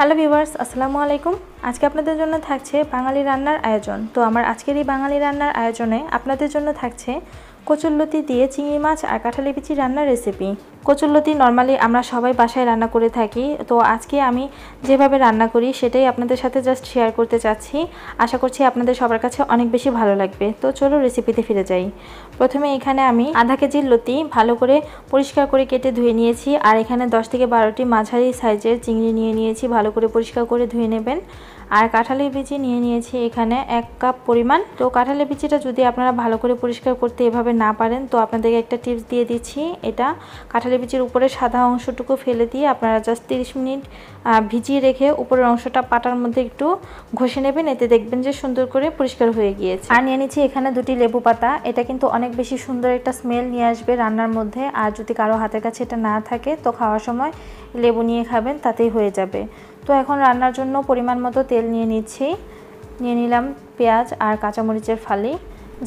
Hello viewers, আসসালামু আলাইকুম। আজকে আপনাদের জন্য থাকছে বাঙালি রান্নার আয়োজন। তো আমার আজকের এই বাঙালি রান্নার আয়োজনে আপনাদের জন্য থাকছে কচুরলতি দিয়ে চিংড়ি মাছ আর কাঁঠালের বিচি রান্নার রেসিপি। কচুরলতি নর্মালি আমরা সবাই বাসায় রান্না করে থাকি, তো আজকে আমি যেভাবে রান্না করি সেটাই আপনাদের সাথে জাস্ট শেয়ার করতে চাচ্ছি। আশা করছি আপনাদের সবার কাছে অনেক বেশি ভালো লাগবে। তো চলো রেসিপিতে ফিরে যাই। প্রথমে এখানে আমি আধা কেজির লতি ভালো করে পরিষ্কার করে কেটে ধুয়ে নিয়েছি, আর এখানে 10 থেকে 12টি মাঝারি সাইজের চিংড়ি নিয়ে নিয়েছি, ভালো করে পরিষ্কার করে ধুয়ে নেবেন। আর কাঁঠালের বিচি নিয়ে নিয়েছি এখানে 1 কাপ পরিমাণ। তো কাঁঠালের বিচিটা যদি আপনারা ভালো করে পরিষ্কার করতে এভাবে না পারেন, তো আপনাদেরকে একটা টিপস দিয়ে দিচ্ছি। এটা কাঁঠালের বিচির উপরে সাদা অংশটুকু ফেলে দিয়ে আপনারা জাস্ট 30 মিনিট ভিজিয়ে রেখে উপরের অংশটা পাটার মধ্যে একটু ঘষে নেবেন, এতে দেখবেন যে সুন্দর করে পরিষ্কার হয়ে গিয়েছে। আর নিয়ে নিচ্ছি এখানে 2টি লেবু পাতা। এটা কিন্তু অনেক বেশি সুন্দর একটা স্মেল নিয়ে আসবে রান্নার মধ্যে। আর যদি কারো হাতের কাছে এটা না থাকে, তো খাওয়ার সময় লেবু নিয়ে খাবেন, তাতেই হয়ে যাবে। তো এখন রান্নার জন্য পরিমাণ মতো তেল নিয়ে নিচ্ছি। নিয়ে নিলাম পেঁয়াজ আর কাঁচামরিচের ফালি।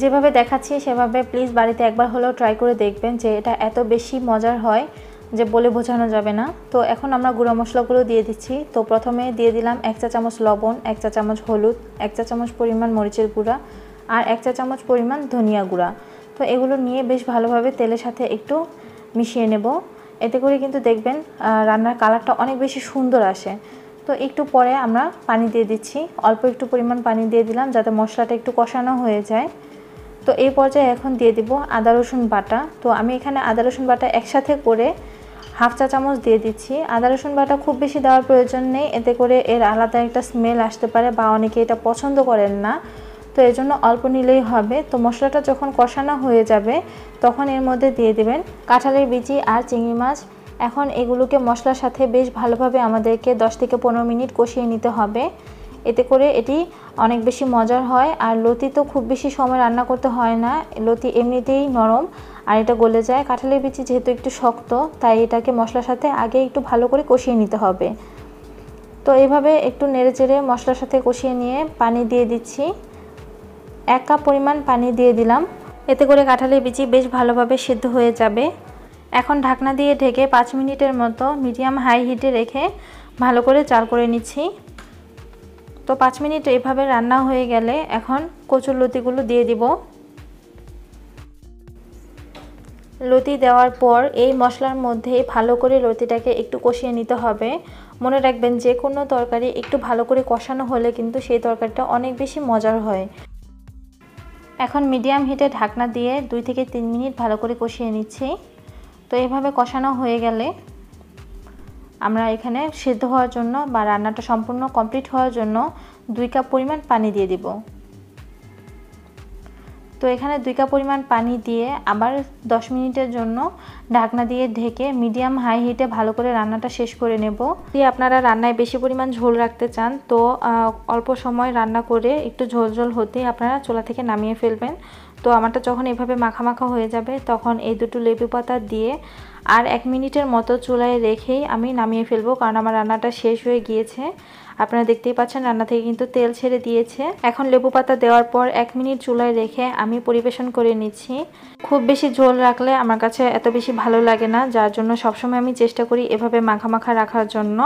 যেভাবে দেখাচ্ছি সেভাবে প্লিজ বাড়িতে একবার হলেও ট্রাই করে দেখবেন, যে এটা এত বেশি মজার হয় যে বলে বোঝানো যাবে না। তো এখন আমরা গুঁড়া মশলাগুলো দিয়ে দিচ্ছি। তো প্রথমে দিয়ে দিলাম 1 চা চামচ লবণ, 1 চা চামচ হলুদ, 1 চা চামচ পরিমাণ মরিচের গুঁড়া আর 1 চা চামচ পরিমাণ ধনিয়া গুঁড়া। তো এগুলো নিয়ে বেশ ভালোভাবে তেলের সাথে একটু মিশিয়ে নেব। এতে করে কিন্তু দেখবেন রান্নার কালারটা অনেক বেশি সুন্দর আসে। তো একটু পরে আমরা পানি দিয়ে দিচ্ছি, অল্প একটু পরিমাণ পানি দিয়ে দিলাম যাতে মশলাটা একটু কষানো হয়ে যায়। তো এই পর্যায়ে এখন দিয়ে দিব আদা রসুন বাটা। তো আমি এখানে আদা রসুন বাটা একসাথে করে 1/2 চা চামচ দিয়ে দিচ্ছি। আদা রসুন বাটা খুব বেশি দেওয়ার প্রয়োজন নেই, এতে করে এর আলাদা একটা স্মেল আসতে পারে বা অনেকে এটা পছন্দ করেন না, তো এর জন্য অল্প নিলেই হবে। তো মশলাটা যখন কষানো হয়ে যাবে তখন এর মধ্যে দিয়ে দেবেন কাঁঠালের বিচি আর চিংড়ি মাছ। এখন এগুলোকে মশলার সাথে বেশ ভালোভাবে আমাদেরকে 10 থেকে 15 মিনিট কষিয়ে নিতে হবে, এতে করে এটি অনেক বেশি মজার হয়। আর লতি তো খুব বেশি সময় রান্না করতে হয় না, লতি এমনিতেই নরম আর এটা গলে যায়। কাঁঠালের বিচি যেহেতু একটু শক্ত, তাই এটাকে মশলার সাথে আগে একটু ভালো করে কষিয়ে নিতে হবে। তো এইভাবে একটু নেড়েচেড়ে মশলার সাথে কষিয়ে নিয়ে পানি দিয়ে দিচ্ছি। 1 কাপ পরিমাণ পানি দিয়ে দিলাম, এতে করে কাঁঠালের বিচি বেশ ভালোভাবে সিদ্ধ হয়ে যাবে। এখন ঢাকনা দিয়ে ঢেকে 5 মিনিটের মতো মিডিয়াম হাই হিটে রেখে ভালো করে জাল করে নিচ্ছি। তো 5 মিনিট এভাবে রান্না হয়ে গেলে এখন কচুর লতিগুলো দিয়ে দিব। লতি দেওয়ার পর এই মশলার মধ্যে ভালো করে লতিটাকে একটু কষিয়ে নিতে হবে। মনে রাখবেন যে কোনো তরকারি একটু ভালো করে কষানো হলে কিন্তু সেই তরকারিটা অনেক বেশি মজার হয়। এখন মিডিয়াম হিটে ঢাকনা দিয়ে 2 থেকে 3 মিনিট ভালো করে কষিয়ে নিচ্ছি। তো এইভাবে কষানো হয়ে গেলে আমরা এখানে সিদ্ধ হওয়ার জন্য বা রান্নাটা সম্পূর্ণ কমপ্লিট হওয়ার জন্য 2 কাপ পরিমাণ পানি দিয়ে দিব। তো এখানে 2 কাপ পরিমাণ পানি দিয়ে আবার 10 মিনিটের জন্য ঢাকনা দিয়ে ঢেকে মিডিয়াম হাই হিটে ভালো করে রান্নাটা শেষ করে নেব। যদি আপনারা রান্নায় বেশি পরিমাণ ঝোল রাখতে চান, তো অল্প সময় রান্না করে একটু ঝোল ঝোল হতেই আপনারা চুলা থেকে নামিয়ে ফেলবেন। তো আমারটা যখন এভাবে মাখা মাখা হয়ে যাবে, তখন এই 2টো লেবু পাতা দিয়ে আর 1 মিনিটের মতো চুলায় রেখেই আমি নামিয়ে ফেলবো, কারণ আমার রান্নাটা শেষ হয়ে গিয়েছে। আপনারা দেখতেই পাচ্ছেন রান্না থেকে কিন্তু তেল ছেড়ে দিয়েছে। এখন লেবু পাতা দেওয়ার পর 1 মিনিট চুলায় রেখে আমি পরিবেশন করে নিচ্ছি। খুব বেশি ঝোল রাখলে আমার কাছে এত বেশি ভালো লাগে না, যার জন্য সবসময় আমি চেষ্টা করি এভাবে মাখা মাখা রাখার জন্য।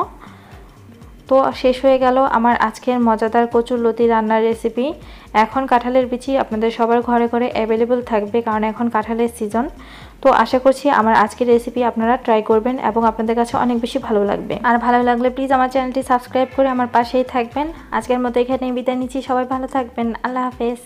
তো শেষ হয়ে গেল আমার আজকের মজাদার কচুর লতি রান্নার রেসিপি। এখন কাঁঠালের বিচি আপনাদের সবার ঘরে ঘরে অ্যাভেলেবল থাকবে, কারণ এখন কাঁঠালের সিজন। তো আশা করছি আমার আজকের রেসিপি আপনারা ট্রাই করবেন এবং আপনাদের কাছে অনেক বেশি ভালো লাগবে। আর ভালো লাগলে প্লিজ আমার চ্যানেলটি সাবস্ক্রাইব করে আমার পাশেই থাকবেন। আজকের মতো এখানেই বিদায় নিচ্ছি, সবাই ভালো থাকবেন, আল্লাহ হাফেজ।